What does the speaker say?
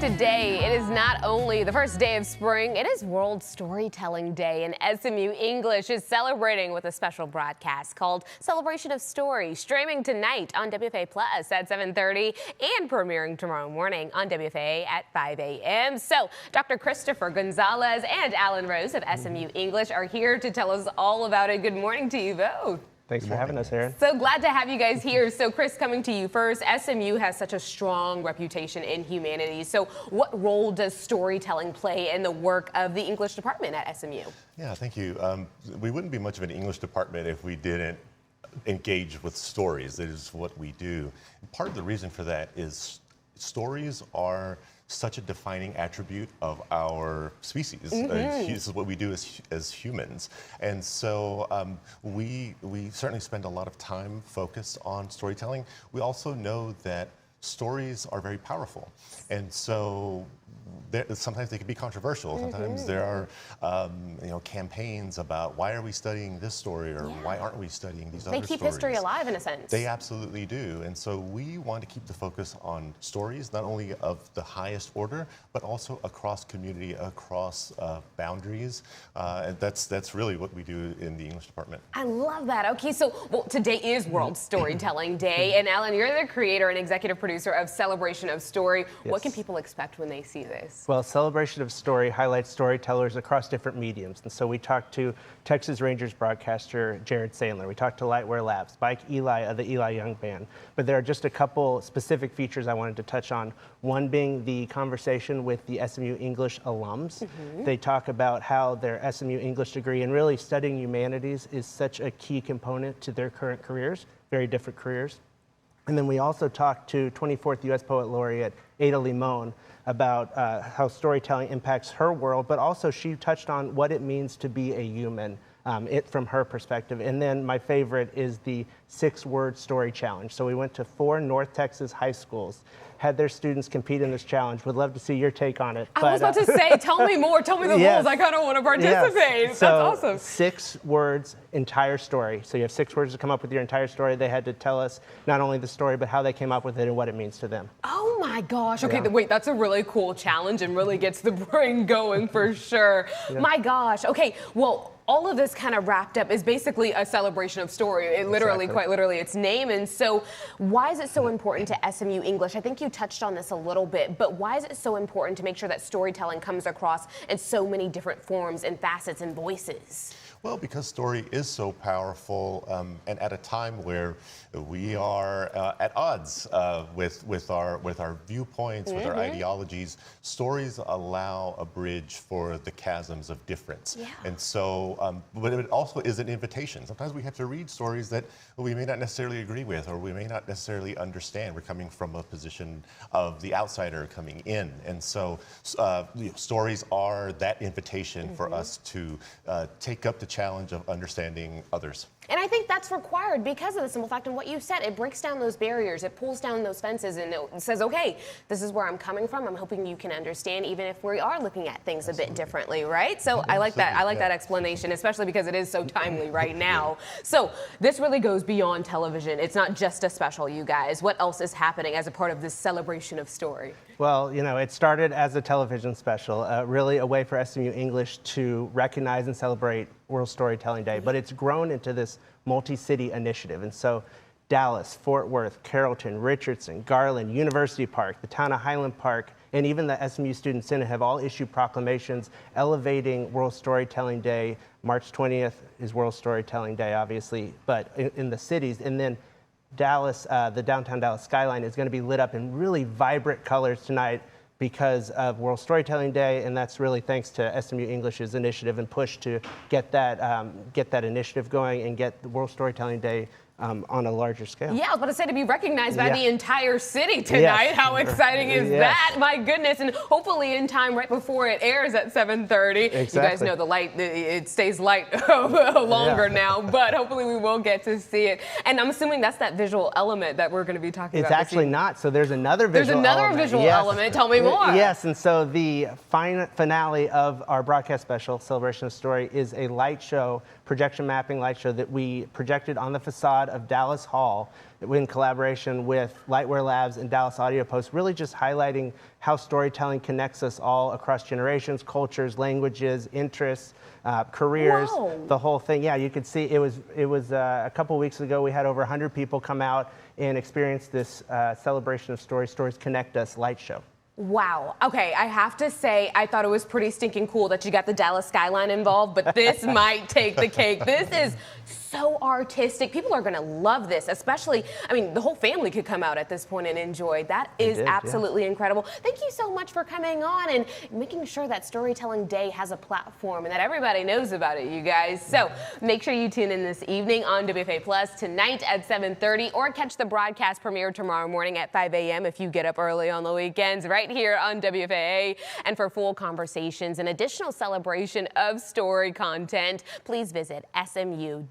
today, it is not only the first day of spring, it is World Storytelling Day, and SMU English is celebrating with a special broadcast called Celebration of Story, streaming tonight on WFAA Plus at 7:30 and premiering tomorrow morning on WFAA at 5 a.m. So, Dr. Christopher González and Alan Rose of SMU English are here to tell us all about it. Good morning to you both. Thanks for having us, Aaron. So glad to have you guys here. So Chris, coming to you first, SMU has such a strong reputation in humanities. So what role does storytelling play in the work of the English department at SMU? Yeah, thank you. We wouldn't be much of an English department if we didn't engage with stories. It is what we do. And part of the reason for that is stories are such a defining attribute of our species. This is what we do as humans. And so we certainly spend a lot of time focused on storytelling. We also know that stories are very powerful. And so sometimes they can be controversial. Sometimes there are campaigns about why are we studying this story or why aren't we studying these other stories. They keep history alive in a sense. They absolutely do. And so we want to keep the focus on stories, not only of the highest order, but also across community, across boundaries. And that's really what we do in the English department. I love that. Okay, so today is World Storytelling Day. And Alan, you're the creator and executive producer of Celebration of Story. Yes. What can people expect when they see this? Well, Celebration of Story highlights storytellers across different mediums. And so we talked to Texas Rangers broadcaster Jared Sandler. We talked to Lightwear Labs, Mike Eli of the Eli Young Band. But there are just a couple specific features I wanted to touch on. One being the conversation with the SMU English alums. They talk about how their SMU English degree and really studying humanities is such a key component to their current careers, very different careers. And then we also talked to 24th U.S. Poet Laureate Ada Limon about how storytelling impacts her world, but also she touched on what it means to be a human, from her perspective. And then my favorite is the 6-word story challenge. So we went to 4 North Texas high schools, had their students compete in this challenge. Would love to see your take on it. I was about to say, tell me more, tell me the rules. I kind of want to participate. Yes. That's awesome. 6 words, entire story. So you have 6 words to come up with your entire story. They had to tell us not only the story, but how they came up with it and what it means to them. Oh my gosh. Okay, wait, that's a really cool challenge and really gets the brain going for sure. My gosh. Okay, well, all of this kind of wrapped up is basically a celebration of story. It literally, quite literally, its name. And so why is it so important to SMU English? I think you touched on this a little bit, but why is it so important to make sure that storytelling comes across in so many different forms and facets and voices? Well, because story is so powerful, and at a time where we are at odds with our viewpoints, with our ideologies, stories allow a bridge for the chasms of difference. And so, but it also is an invitation. Sometimes we have to read stories that we may not necessarily agree with, or we may not necessarily understand. We're coming from a position of the outsider coming in, and so stories are that invitation for us to take up the challenge of understanding others. And I think that's required because of the simple fact of what you said. It breaks down those barriers, it pulls down those fences, and it says, okay, this is where I'm coming from. I'm hoping you can understand, even if we are looking at things a bit differently, right? So I like that. I like that explanation, especially because it is so timely right now. So this really goes beyond television. It's not just a special, you guys. What else is happening as a part of this celebration of story? Well, it started as a television special, really a way for SMU English to recognize and celebrate World Storytelling Day, but it's grown into this multi-city initiative. And so Dallas, Fort Worth, Carrollton, Richardson, Garland, University Park, the town of Highland Park, and even the SMU Student Senate have all issued proclamations elevating World Storytelling Day. March 20th is World Storytelling Day, obviously, but in the cities. And then Dallas, the downtown Dallas skyline is going to be lit up in really vibrant colors tonight because of World Storytelling Day, and that's really thanks to SMU English's initiative and push to get that initiative going and get the World Storytelling Day on a larger scale. Yeah, I was about to say, to be recognized by the entire city tonight. How exciting is that? My goodness. And hopefully in time right before it airs at 7:30. You guys know the light, it stays light longer now, but hopefully we will get to see it. And I'm assuming that's that visual element that we're going to be talking about. It's actually not. So there's another visual element. There's another visual element. Tell me more. Yes, and so the finale of our broadcast special, Celebration of Story, is a light show projection mapping light show that we projected on the facade of Dallas Hall in collaboration with Lightwear Labs and Dallas Audio Post, really just highlighting how storytelling connects us all across generations, cultures, languages, interests, careers, the whole thing. Yeah, you could see it was a couple weeks ago. We had over 100 people come out and experience this celebration of stories Connect Us light show. Wow. Okay, I have to say, I thought it was pretty stinking cool that you got the Dallas skyline involved, but this might take the cake. This is so artistic. People are going to love this, especially, I mean, the whole family could come out at this point and enjoy. That is absolutely incredible. Thank you so much for coming on and making sure that Storytelling Day has a platform and that everybody knows about it, you guys. So make sure you tune in this evening on WFAA Plus tonight at 7:30 or catch the broadcast premiere tomorrow morning at 5 a.m. if you get up early on the weekends, right here on WFAA. And for full conversations and additional celebration of story content, please visit smu.edu/English.